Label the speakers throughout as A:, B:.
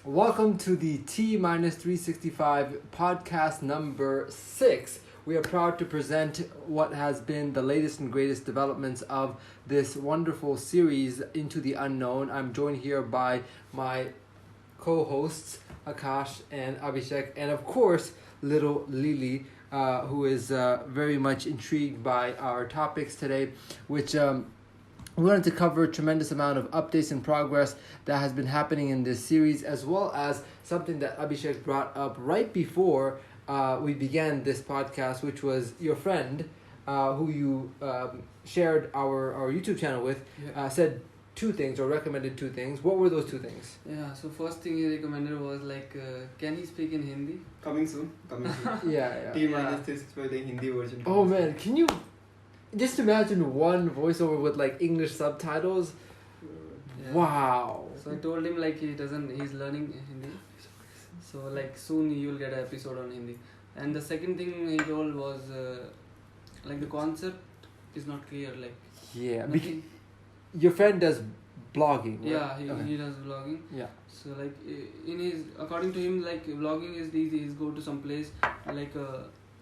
A: Welcome to the T-365 podcast number 6. We are proud to present what has been the latest and greatest developments of this wonderful series, Into the Unknown. I'm joined here by my co-hosts, Akash and Abhishek, and of course, little Lily, who is very much intrigued by our topics today, which we wanted to cover a tremendous amount of updates and progress that has been happening in this series, as well as something that Abhishek brought up right before we began this podcast, which was your friend who you shared our YouTube channel with, said two things or recommended two things. What were those two things?
B: Yeah, so first thing he recommended was can he speak in Hindi?
C: Coming soon.
A: Yeah.
C: T-365 the Hindi version.
A: Oh man, can you just imagine one voiceover with like English subtitles?
B: Yeah.
A: Wow.
B: So I told him he's learning Hindi. So soon you'll get an episode on Hindi. And the second thing he told was the concept is not clear.
A: Yeah, because your friend does blogging, right?
B: Yeah, he does vlogging.
A: Yeah.
B: So according to him, vlogging is easy. He's go to some place,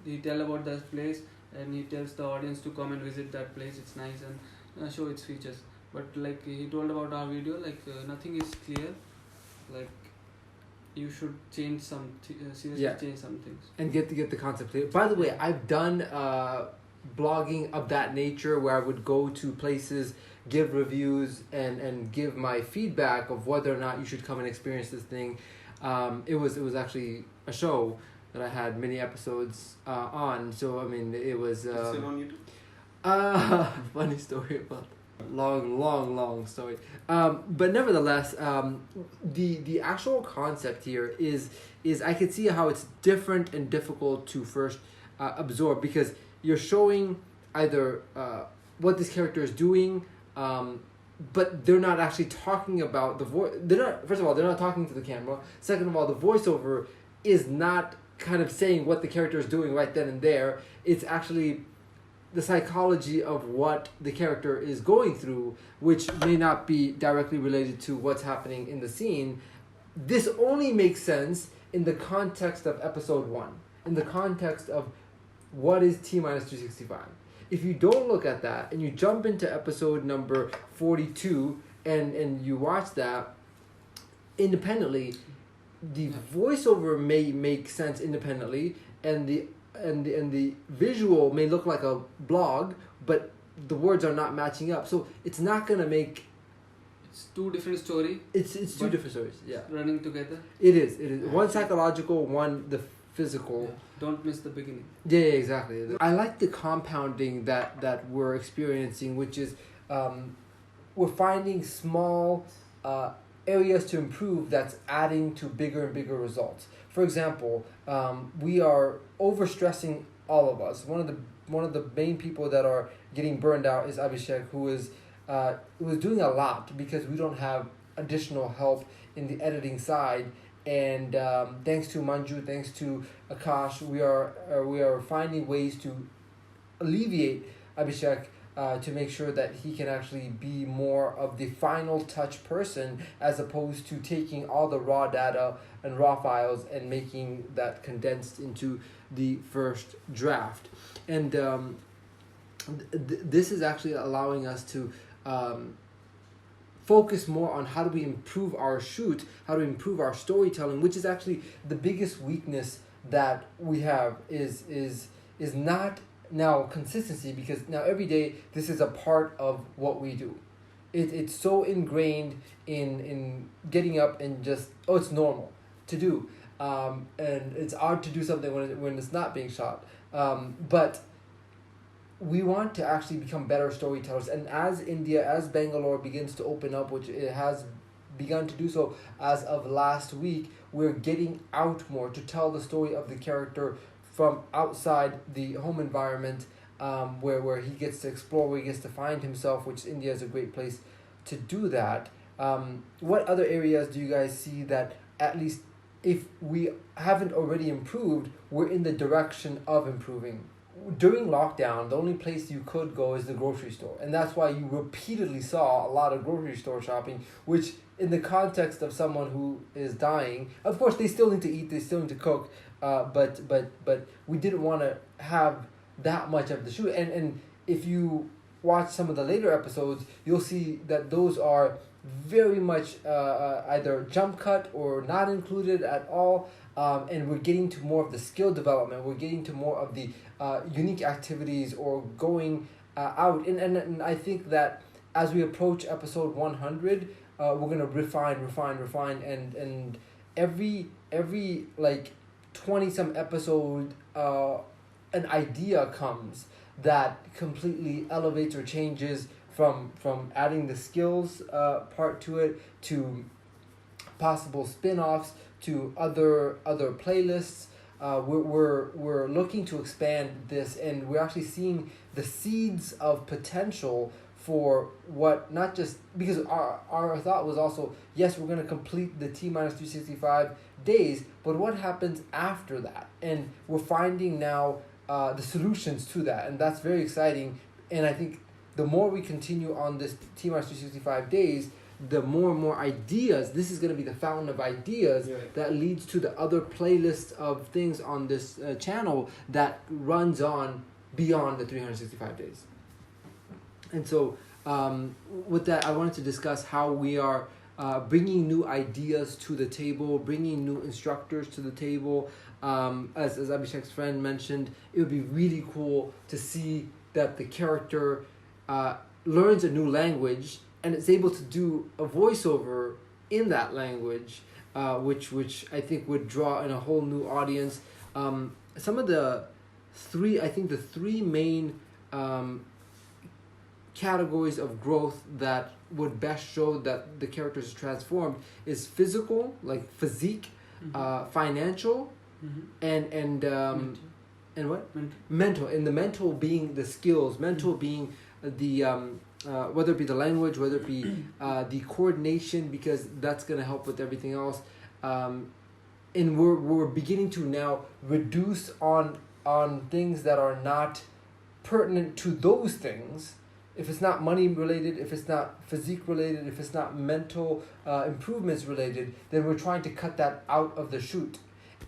B: he tell about that place, and he tells the audience to come and visit that place. It's nice and show its features. But he told about our video, nothing is clear. You should change seriously change some things.
A: And get the concept clear. By the way, I've done blogging of that nature where I would go to places, give reviews, and give my feedback of whether or not you should come and experience this thing. It was actually a show that I had many episodes on. So I mean, it was.
C: It's still on YouTube.
A: Funny story about that. Long story. But nevertheless, the actual concept here is I could see how it's different and difficult to first absorb, because you're showing either what this character is doing, but they're not actually talking about the voice. First of all, they're not talking to the camera. Second of all, the voiceover is not kind of saying what the character is doing right then and there. It's actually the psychology of what the character is going through, which may not be directly related to what's happening in the scene. This only makes sense in the context of episode 1, in the context of what is T-365. If you don't look at that and you jump into episode number 42 and you watch that independently, the voiceover may make sense independently, and the visual may look like a blog, but the words are not matching up. So it's not gonna make.
B: It's two different stories.
A: It's two different stories. Yeah.
B: Running together.
A: It is. One psychological, one the physical.
B: Yeah. Don't miss the beginning.
A: Yeah, exactly. I like the compounding that we're experiencing, which is we're finding small areas to improve that's adding to bigger and bigger results. For example, we are overstressing all of us. One of the main people that are getting burned out is Abhishek, who is doing a lot because we don't have additional help in the editing side. And thanks to Manju, thanks to Akash, we are finding ways to alleviate Abhishek to make sure that he can actually be more of the final touch person, as opposed to taking all the raw data and raw files and making that condensed into the first draft. And this is actually allowing us to focus more on how do we improve our shoot, how to improve our storytelling, which is actually the biggest weakness that we have is not now consistency, because now every day this is a part of what we do. It's so ingrained in getting up and just, it's normal to do, and it's hard to do something when it's not being shot, but we want to actually become better storytellers. And as Bangalore begins to open up, which it has begun to do so as of last week, we're getting out more to tell the story of the character from outside the home environment, where he gets to explore, where he gets to find himself, which India is a great place to do that. What other areas do you guys see that, at least if we haven't already improved, we're in the direction of improving? During lockdown, the only place you could go is the grocery store, and that's why you repeatedly saw a lot of grocery store shopping, which in the context of someone who is dying, of course they still need to eat, they still need to cook, but we didn't want to have that much of the shoot. And if you watch some of the later episodes, you'll see that those are very much either jump cut or not included at all. And we're getting to more of the skill development. We're getting to more of the unique activities or going out. And I think that as we approach episode 100, we're gonna refine, and every like 20 some episode, an idea comes that completely elevates or changes from adding the skills part to it, to possible spin-offs, to other playlists. We're looking to expand this, and we're actually seeing the seeds of potential for what, not just because our thought was also, yes, we're going to complete the T-minus 365 days, but what happens after that? And we're finding now the solutions to that, and that's very exciting. And I think the more we continue on this T-minus 365 days, the more and more ideas, this is going to be the fountain of ideas that leads to the other playlists of things on this channel that runs on beyond the 365 days. And so with that, I wanted to discuss how we are bringing new ideas to the table, bringing new instructors to the table. As Abhishek's friend mentioned, it would be really cool to see that the character learns a new language and it's able to do a voiceover in that language, which I think would draw in a whole new audience. Some of the three main categories of growth that would best show that the character is transformed is physical, like physique, financial, and what? Mental. And the mental being the skills, mental being the whether it be the language, whether it be the coordination, because that's going to help with everything else. And we're beginning to now reduce on things that are not pertinent to those things. If it's not money related, if it's not physique related, if it's not mental improvements related, then we're trying to cut that out of the shoot.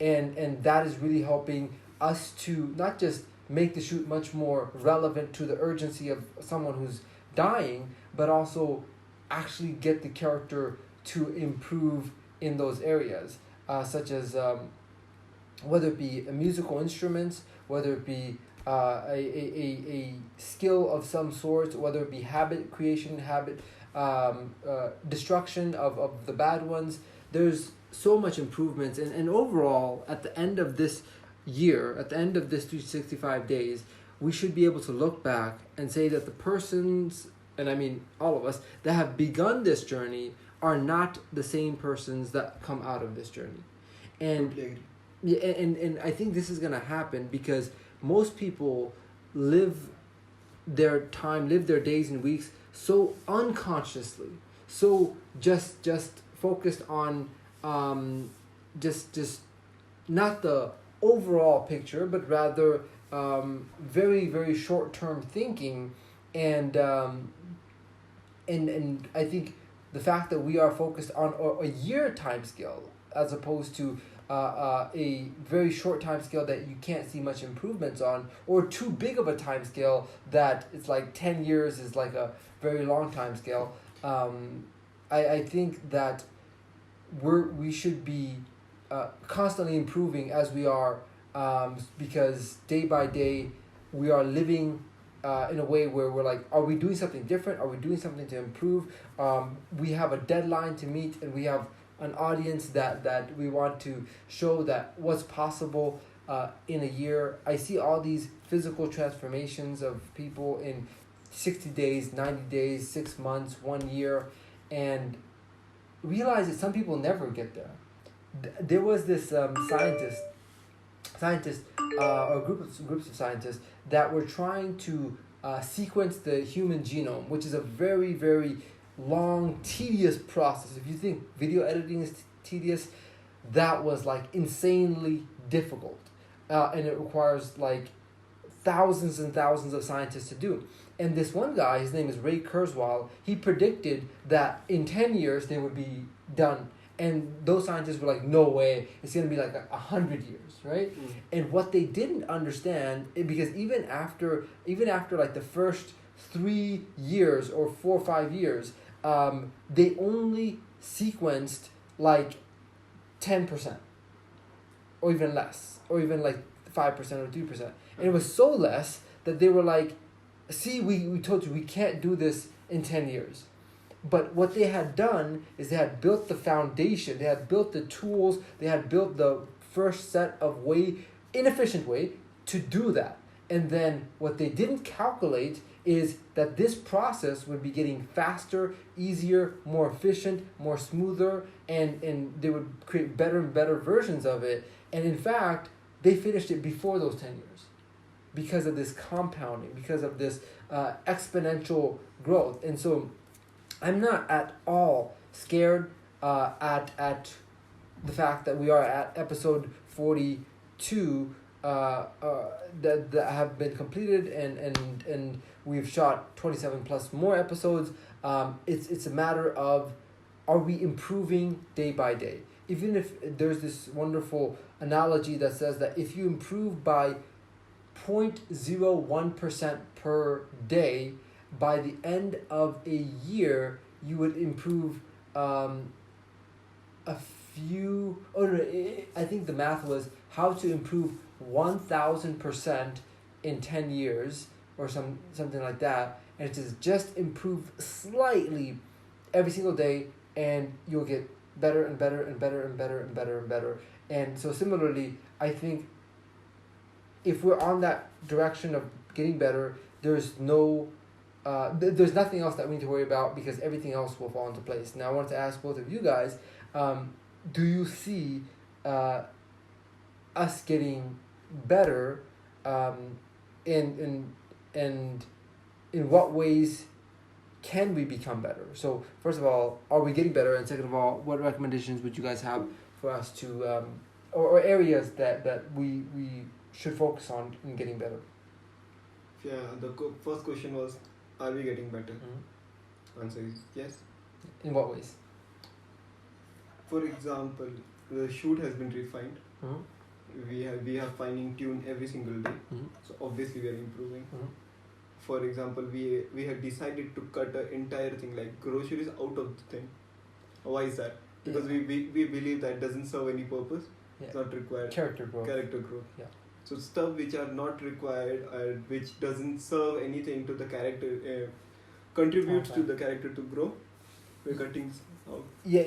A: And that is really helping us to not just make the shoot much more relevant to the urgency of someone who's dying, but also actually get the character to improve in those areas, such as whether it be musical instruments, whether it be a skill of some sort, whether it be habit creation, habit destruction of the bad ones. There's so much improvements, and overall, at the end of this year, at the end of this 365 days, we should be able to look back and say that the persons, and I mean all of us, that have begun this journey are not the same persons that come out of this journey. And and I think this is going to happen because most people live their days and weeks so unconsciously, so just focused on just not the overall picture, but rather very, very short-term thinking, and I think the fact that we are focused on a year time scale as opposed to a very short time scale that you can't see much improvements on, or too big of a time scale that it's like 10 years is like a very long time scale. I think that we should be constantly improving as we are, because day by day we are living in a way where we're like, are we doing something different? Are we doing something to improve? We have a deadline to meet, and we have an audience that we want to show that what's possible in a year. I see all these physical transformations of people in 60 days, 90 days, 6 months, 1 year, and realize that some people never get there. There was this scientist or groups of scientists that were trying to sequence the human genome, which is a very, very long, tedious process. If you think video editing is tedious, that was like insanely difficult, and it requires like thousands and thousands of scientists to do. And this one guy, his name is Ray Kurzweil, he predicted that in 10 years they would be done. And those scientists were like, no way, it's going to be like 100 years, right?
C: Mm.
A: And what they didn't understand, because even after like the first 3 years or 4 or 5 years, they only sequenced like 10% or even less, or even like 5% or 3%. And it was so less that they were like, see, we told you we can't do this in 10 years. But what they had done is they had built the foundation, they had built the tools, they had built the first set of inefficient way to do that. And then what they didn't calculate is that this process would be getting faster, easier, more efficient, more smoother, and they would create better and better versions of it. And in fact, they finished it before those 10 years because of this compounding, because of this exponential growth. And so I'm not at all scared at the fact that we are at episode 42 that have been completed and we've shot 27 plus more episodes. It's a matter of, are we improving day by day? Even if there's this wonderful analogy that says that if you improve by 0.01% per day, by the end of a year, you would improve I think the math was how to improve 1,000% in 10 years or something like that. And it says just improve slightly every single day and you'll get better and better and better and better and better and better. And so similarly, I think if we're on that direction of getting better, there's there's nothing else that we need to worry about because everything else will fall into place. Now I want to ask both of you guys, do you see us getting better, and in what ways can we become better? So first of all, are we getting better? And second of all, what recommendations would you guys have for us to, or areas that we should focus on in getting better?
C: Yeah, the first question was, are we getting better?
A: Mm-hmm.
C: Answer is yes.
A: In what ways?
C: For example, the shoot has been refined.
A: Mm-hmm.
C: We have fine tuned every single day.
A: Mm-hmm.
C: So obviously we are improving.
A: Mm-hmm.
C: For example, we had decided to cut the entire thing, like groceries, out of the thing. Why is that? Because we believe that doesn't serve any purpose.
A: Yeah.
C: It's not required.
A: Character growth.
C: Yeah. So stuff which are not required which doesn't serve anything to the character, contributes to the character to grow, we're cutting out.
A: Yeah,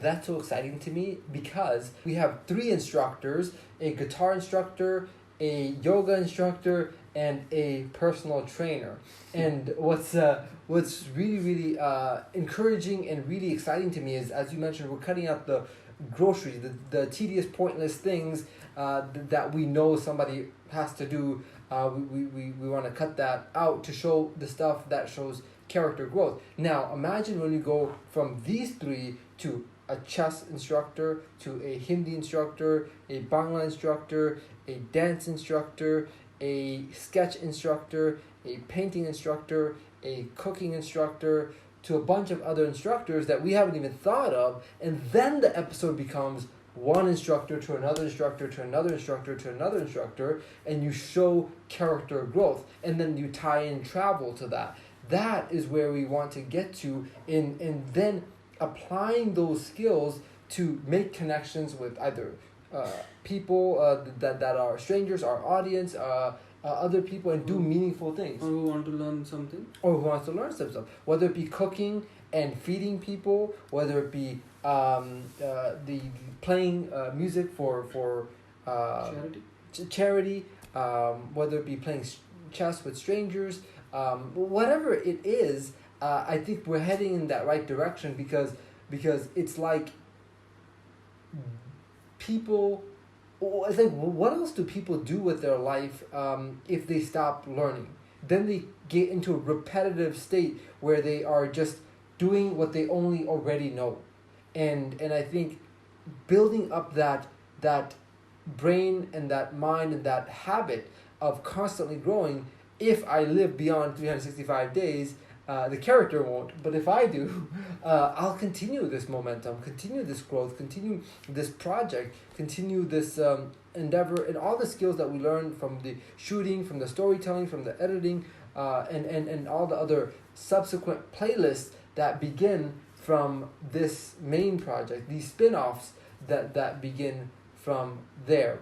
A: that's so exciting to me because we have 3 instructors, a guitar instructor, a yoga instructor, and a personal trainer. And what's really, really encouraging and really exciting to me is, as you mentioned, we're cutting out the groceries, the tedious, pointless things that we know somebody has to do. We want to cut that out to show the stuff that shows character growth. Now, imagine when you go from these 3 to a chess instructor, to a Hindi instructor, a Bangla instructor, a dance instructor, a sketch instructor, a painting instructor, a cooking instructor, to a bunch of other instructors that we haven't even thought of, and then the episode becomes one instructor to another instructor to another instructor to another instructor, and you show character growth, and then you tie in travel to that. That is where we want to get to, and then applying those skills to make connections with either people that are strangers, our audience, other people, and do meaningful things.
B: Or who want to learn something.
A: Or who wants to learn some stuff. Whether it be cooking and feeding people, whether it be the playing music for charity, whether it be playing chess with strangers, whatever it is, I think we're heading in that right direction because it's like people. It's like, what else do people do with their life if they stop learning? Then they get into a repetitive state where they are just doing what they only already know, and I think building up that brain and that mind and that habit of constantly growing. If I live beyond 365 days, the character won't. But if I do, I'll continue this momentum, continue this growth, continue this project, continue this endeavor, and all the skills that we learn from the shooting, from the storytelling, from the editing, and all the other subsequent playlists that begin from this main project, these spin-offs that begin from there.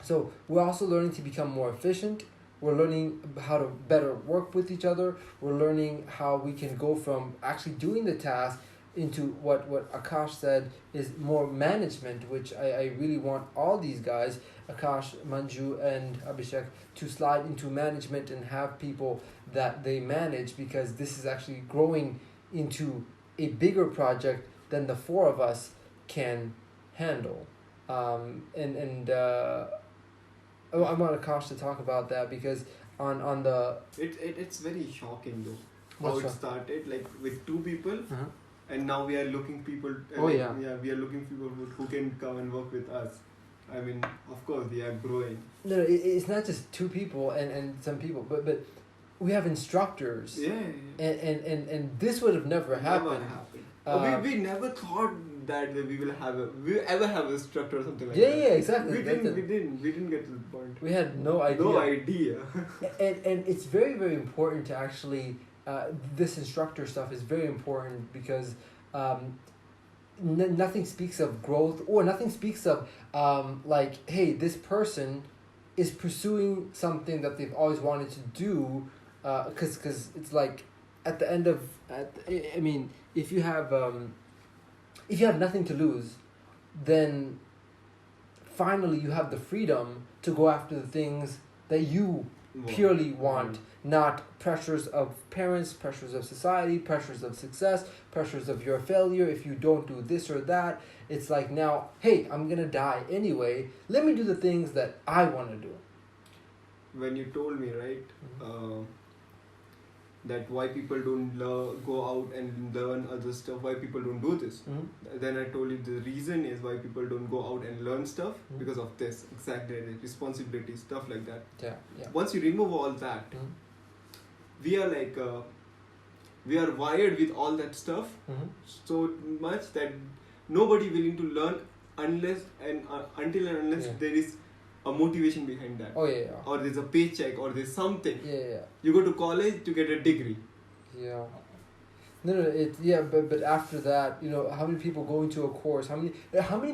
A: So we're also learning to become more efficient. We're learning how to better work with each other. We're learning how we can go from actually doing the task into what Akash said is more management, which I really want all these guys, Akash, Manju, and Abhishek, to slide into management and have people that they manage, because this is actually growing into a bigger project than the four of us can handle. I want Akash to talk about that, because on the...
C: It's very shocking though.
A: What's
C: How it
A: wrong?
C: started, like with two people,
A: Uh-huh.
C: and now we are looking people.
A: Oh,
C: like,
A: yeah.
C: we are looking people who can come and work with us. I mean, of course, we are growing.
A: No, it's not just two people and some people, but we have instructors.
C: Yeah.
A: And this would have never happened.
C: Never happened. We never thought that we ever have a structure or something like
A: Yeah,
C: that.
A: yeah, exactly.
C: We didn't get to the point.
A: We had no idea.
C: No idea.
A: And it's very, very important to actually, this instructor stuff is very important, because nothing speaks of growth, or nothing speaks of like, hey, this person is pursuing something that they've always wanted to do, because it's like at the end of, I mean, if you have nothing to lose, then finally you have the freedom to go after the things that you purely want, not pressures of parents, pressures of society, pressures of success, pressures of your failure if you don't do this or that. It's like, now, hey, I'm gonna die anyway, let me do the things that I want to do.
C: When you told me, right, that why people don't go out and learn other stuff, why people don't do this, then I told you the reason is why people don't go out and learn stuff, because of this, exactly, responsibility, stuff like that.
A: Yeah.
C: Once you remove all that, we are like, we are wired with all that stuff so much that nobody willing to learn until and unless there is a motivation behind that.
A: Oh yeah.
C: Or there's a paycheck, or there's something.
A: Yeah.
C: You go to college to get a degree.
A: Yeah. No, but after that, how many people go into a course? How many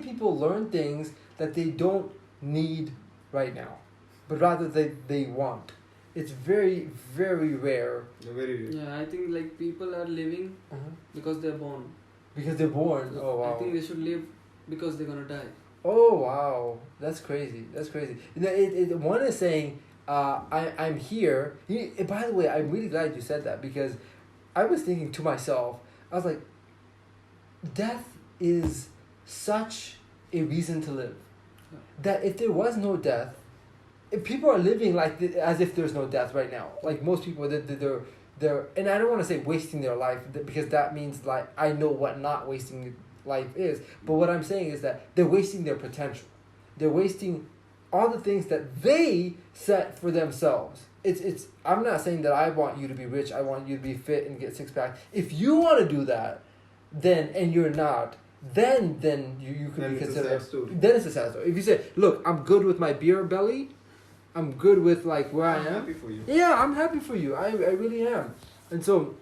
A: people learn things that they don't need right now, but rather they want? It's very, very rare.
C: Very rare.
B: Yeah, I think like people are living because they're born.
A: Because they're born. Oh wow.
B: I think they should live because they're gonna die.
A: Oh wow, that's crazy. One is saying, I'm here. By the way, I'm really glad you said that, because I was thinking to myself, I was like, death is such a reason to live. That if there was no death, if people are living like as if there's no death right now, like most people, they're, and I don't want to say wasting their life, because that means, like, I know what not wasting life is, but what I'm saying is that they're wasting their potential. They're wasting all the things that they set for themselves. It's I'm not saying that I want you to be rich, I want you to be fit and get six pack. If you want to do that, then, and you're not, then you could be considered. Then it's a sad story. If you say, look, I'm good with my beer belly, I'm good with like where
C: I'm
A: I am.
C: happy for you.
A: Yeah, I'm happy for you. I really am. And so,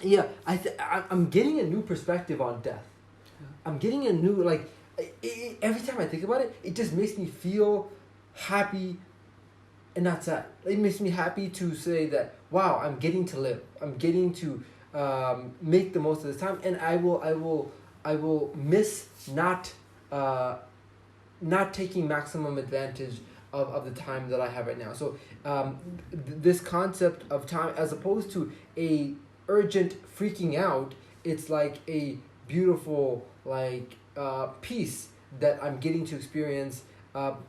A: yeah, I'm getting a new perspective on death. I'm getting a new, like, every time I think about it, it just makes me feel happy and not sad. It makes me happy to say that, wow, I'm getting to live. I'm getting to make the most of this time, and I will miss not taking maximum advantage of the time that I have right now. So this concept of time, as opposed to a urgent freaking out, it's like a beautiful, like, peace that I'm getting to experience,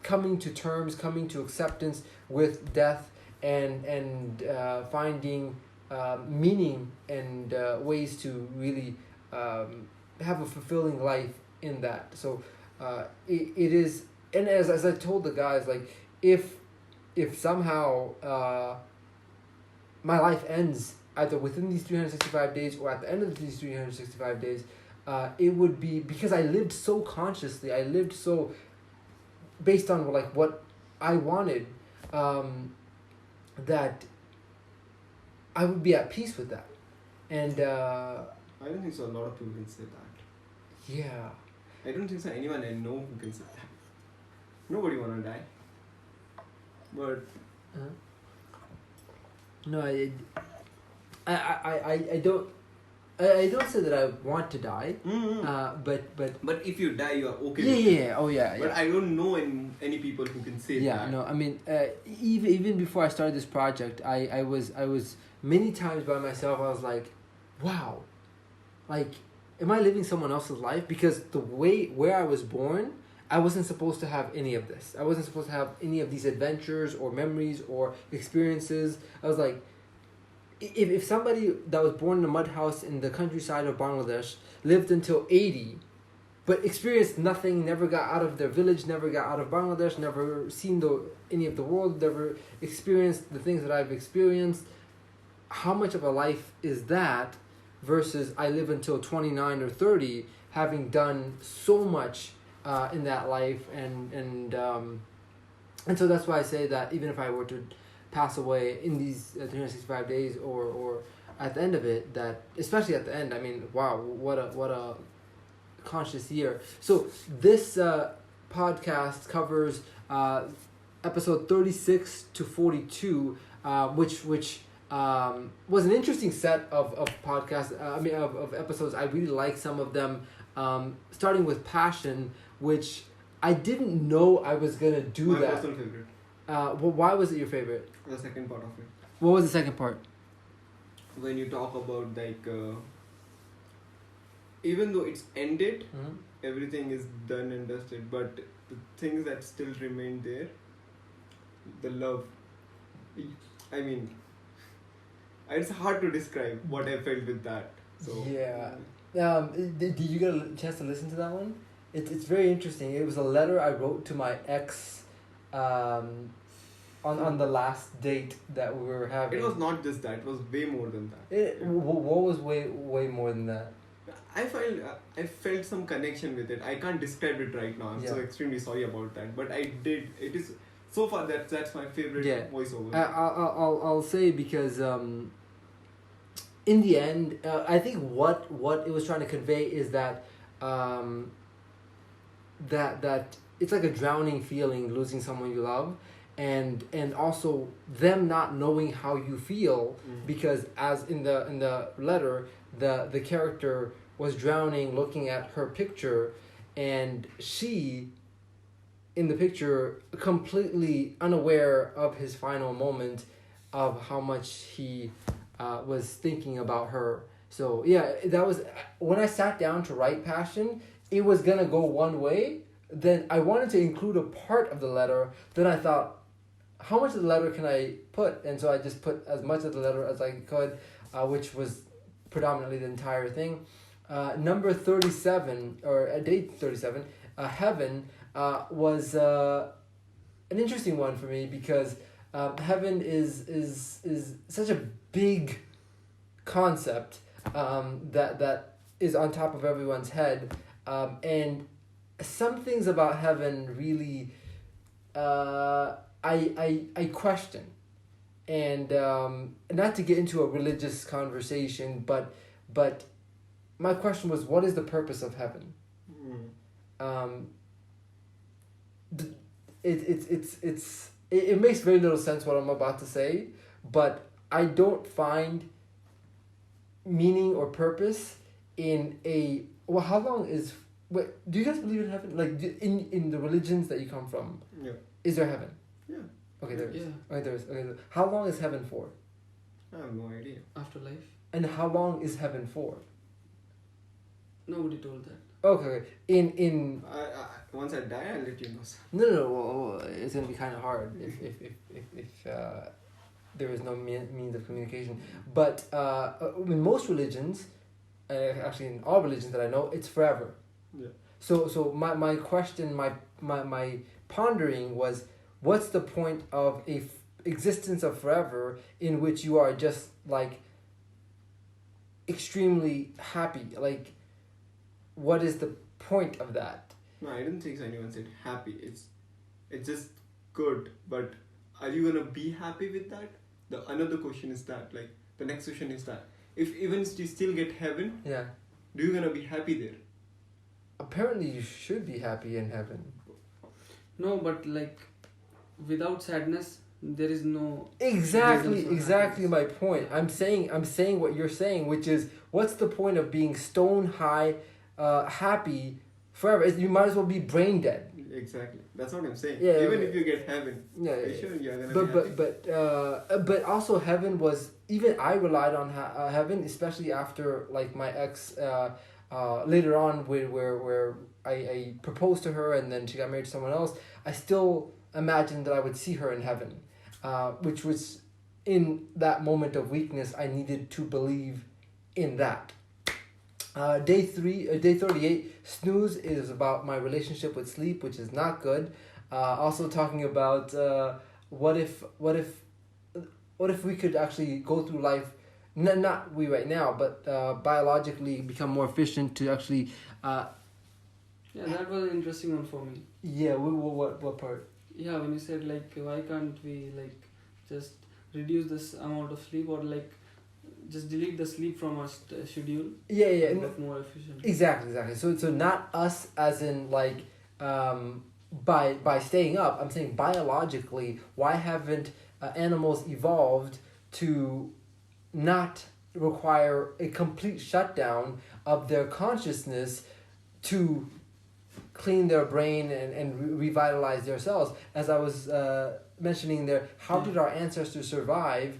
A: coming to terms, coming to acceptance with death, and finding meaning and ways to really have a fulfilling life in that. So it is, and as I told the guys, like, if if somehow my life ends either within these 365 days or at the end of these 365 days, it would be because I lived so consciously. I lived so based on like what I wanted, that I would be at peace with that. And
C: I don't think so. A lot of people can say that.
A: yeah.
C: I don't think so. Anyone I know who can say that. Nobody wanna die. But
A: No, I don't. I don't say that I want to die. But
C: if you die, you are okay.
A: yeah,
C: with it.
A: yeah, oh yeah,
C: But
A: yeah.
C: I don't know any people who can say
A: Yeah,
C: that.
A: no, I mean, even before I started this project, I was many times by myself. I was like, wow, like, am I living someone else's life? Because the way where I was born, I wasn't supposed to have any of this. I wasn't supposed to have any of these adventures or memories or experiences. I was like, if somebody that was born in a mud house in the countryside of Bangladesh lived until 80, but experienced nothing, never got out of their village, never got out of Bangladesh, never seen any of the world, never experienced the things that I've experienced, how much of a life is that versus I live until 29 or 30, having done so much in that life, and so that's why I say that even if I were to pass away in these 365 days or at the end of it, that especially at the end, I mean, wow, what a conscious year. So this podcast covers episode 36 to 42, which was an interesting set of podcasts. Of episodes. I really like some of them, starting with Passion, which I didn't know I was gonna do
C: My
A: that.
C: personal favorite.
A: Well, why was it your favorite?
C: The second part of it.
A: What was the second part?
C: When you talk about like, even though it's ended,
A: Mm-hmm.
C: everything is done and dusted, but the things that still remain there, the love. I mean, it's hard to describe what I felt with that. So
A: Yeah. Did you get a chance to listen to that one? It's very interesting. It was a letter I wrote to my ex, on the last date that we were having.
C: It was not just that; it was way more than that.
A: What was way more than that?
C: I felt some connection with it. I can't describe it right now. I'm so
A: Yeah.
C: extremely sorry about that. But I did. It is so far that's my favorite voiceover.
A: I'll say because in the end, I think what it was trying to convey is that that it's like a drowning feeling, losing someone you love, and also them not knowing how you feel, because as in the letter, the character was drowning looking at her picture, and she in the picture completely unaware of his final moment, of how much he was thinking about her. So yeah, that was when I sat down to write Passion. It was gonna go one way. Then I wanted to include a part of the letter. Then I thought, how much of the letter can I put? And so I just put as much of the letter as I could, which was predominantly the entire thing. Number 37, or date 37, Heaven, was an interesting one for me, because heaven is such a big concept that is on top of everyone's head, and some things about heaven really I question, and not to get into a religious conversation, but my question was, what is the purpose of heaven? It makes very little sense what I'm about to say, but I don't find meaning or purpose in a. Well, how long is? Wait, do you guys believe in heaven? Like in the religions that you come from?
C: Yeah.
A: Is there heaven?
C: Yeah.
A: Okay, there is.
B: Yeah.
A: Okay, there is. Okay, how long is heaven for?
C: I have no idea.
B: Afterlife.
A: And how long is heaven for?
B: Nobody told that.
A: Okay, in
C: Once I die, I'll let you know.
A: no, well, it's gonna be kind of hard if there is no means of communication. But in most religions, actually in all religions that I know, it's forever.
C: Yeah.
A: So my question, my pondering was, what's the point of existence of forever in which you are just like extremely happy? Like, what is the point of that?
C: No, I don't think so anyone said happy. It's just good, but are you gonna be happy with that? Another question is that, like, the next question is that, if even you still get heaven,
A: Yeah.
C: do you gonna be happy there?
A: Apparently, you should be happy in heaven.
B: No, but like without sadness, there is no.
A: Exactly
B: reason for happiness.
A: my point. I'm saying what you're saying, which is, what's the point of being stone high, happy forever? You might as well be brain dead.
C: Exactly. That's what I'm saying.
A: Yeah,
C: Even
A: yeah.
C: if you get heaven,
A: Yeah,
C: are you
A: yeah.
C: sure you're gonna be happy?
A: But also heaven was, even I relied on heaven, especially after like my ex later on where I proposed to her and then she got married to someone else. I still imagined that I would see her in heaven, which was, in that moment of weakness, I needed to believe in that. Day 38, snooze, is about my relationship with sleep, which is not good. Also talking about what if we could actually go through life, not we right now, but biologically become more efficient to actually.
B: Yeah, that was an interesting one for me.
A: Yeah, what part?
B: Yeah, when you said like why can't we like just reduce this amount of sleep, or like just delete the sleep from our schedule.
A: Yeah.
B: To make more efficient.
A: Exactly. So not us as in like by staying up. I'm saying biologically, why haven't animals evolved to not require a complete shutdown of their consciousness to clean their brain and revitalize their cells? As I was mentioning there, how did our ancestors survive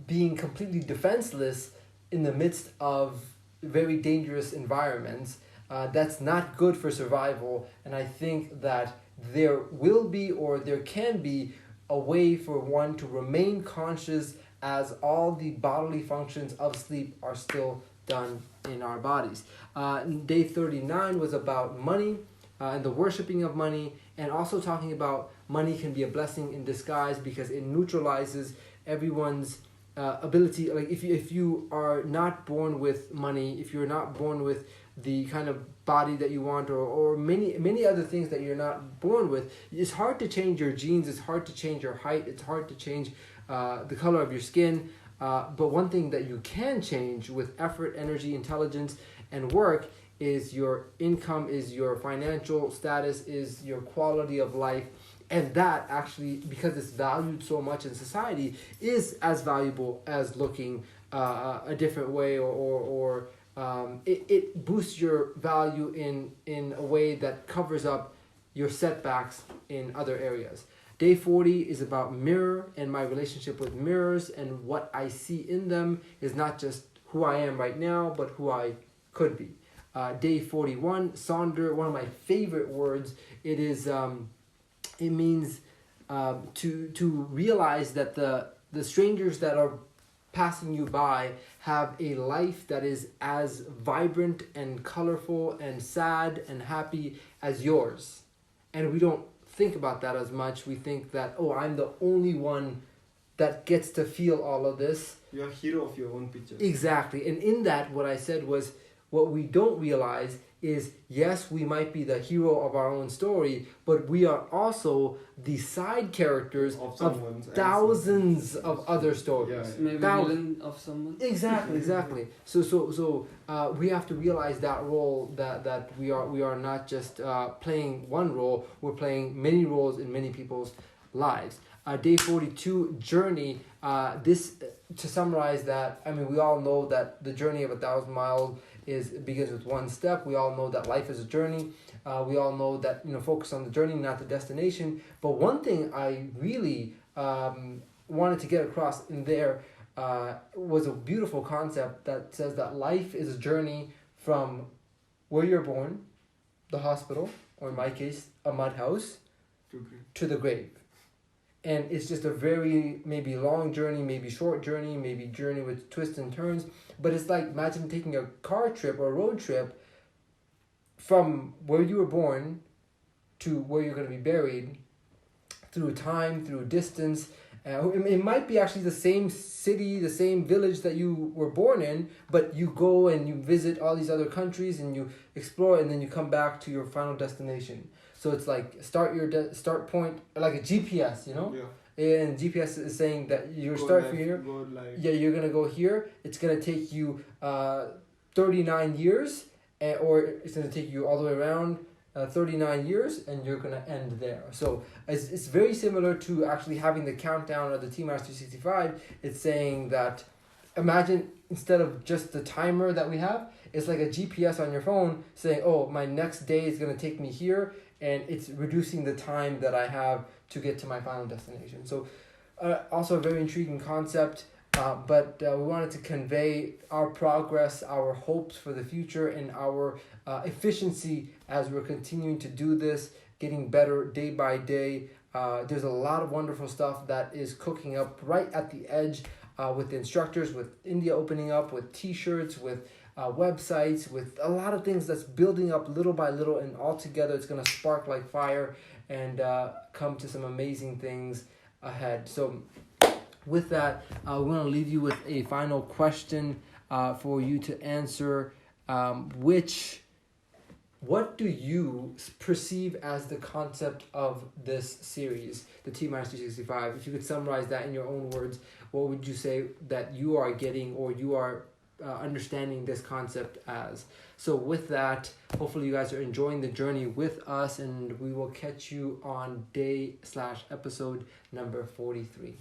A: being completely defenseless in the midst of very dangerous environments? That's not good for survival, and I think that there will be, or there can be, a way for one to remain conscious as all the bodily functions of sleep are still done in our bodies. Day 39 was about money and the worshipping of money, and also talking about money can be a blessing in disguise because it neutralizes everyone's ability. Like if you are not born with money, if you're not born with the kind of body that you want, or many other things that you're not born with, it's hard to change your genes, it's hard to change your height, it's hard to change the color of your skin. But one thing that you can change with effort, energy, intelligence, and work is your income, is your financial status, is your quality of life. And that actually, because it's valued so much in society, is as valuable as looking a different way, or it boosts your value in a way that covers up your setbacks in other areas. Day 40 is about mirror and my relationship with mirrors, and what I see in them is not just who I am right now, but who I could be. Day 41, Sonder, one of my favorite words. It is it means to realize that the strangers that are passing you by have a life that is as vibrant and colorful and sad and happy as yours. And we don't think about that as much. We think that, oh, I'm the only one that gets to feel all of this.
C: You're a hero of your own picture.
A: Exactly. And in that, what I said was, what we don't realize is, yes, we might be the hero of our own story, but we are also the side characters of thousands of other stories.
C: Yeah.
B: Maybe villain of someone.
A: Exactly. So we have to realize that role, that we are not just playing one role, we're playing many roles in many people's lives. Day 42, journey. This, to summarize that, I mean, we all know that the journey of 1,000 miles begins with one step. We all know that life is a journey. We all know that, focus on the journey, not the destination. But one thing I really wanted to get across in there was a beautiful concept that says that life is a journey from where you're born, the hospital, or in my case, a mud house, to the grave. And it's just a very maybe long journey, maybe short journey, maybe journey with twists and turns. But it's like, imagine taking a car trip or a road trip from where you were born to where you're going to be buried through time, through distance. It might be actually the same city, the same village that you were born in, but you go and you visit all these other countries and you explore, and then you come back to your final destination. So it's like start point, like a GPS, you know?
C: Yeah.
A: And GPS is saying that you
C: Go
A: start
C: left,
A: from here.
C: go live.
A: Yeah, you're gonna go here. It's gonna take you 39 years, or it's gonna take you all the way around 39 years, and you're gonna end there. So it's very similar to actually having the countdown of the T-Minus 365. It's saying that, imagine instead of just the timer that we have, it's like a GPS on your phone saying, oh, my next day is gonna take me here, and it's reducing the time that I have to get to my final destination. So also a very intriguing concept. But we wanted to convey our progress, our hopes for the future, and our efficiency as we're continuing to do this, getting better day by day. There's a lot of wonderful stuff that is cooking up right at the edge with the instructors, with India opening up, with t-shirts, with websites, with a lot of things that's building up little by little, and all together it's going to spark like fire and come to some amazing things ahead. So with that, we're going to leave you with a final question for you to answer, what do you perceive as the concept of this series, the T-Minus 365? If you could summarize that in your own words, what would you say that you are getting, or you are understanding this concept as? So with that, hopefully you guys are enjoying the journey with us, and we will catch you on day/episode number 43.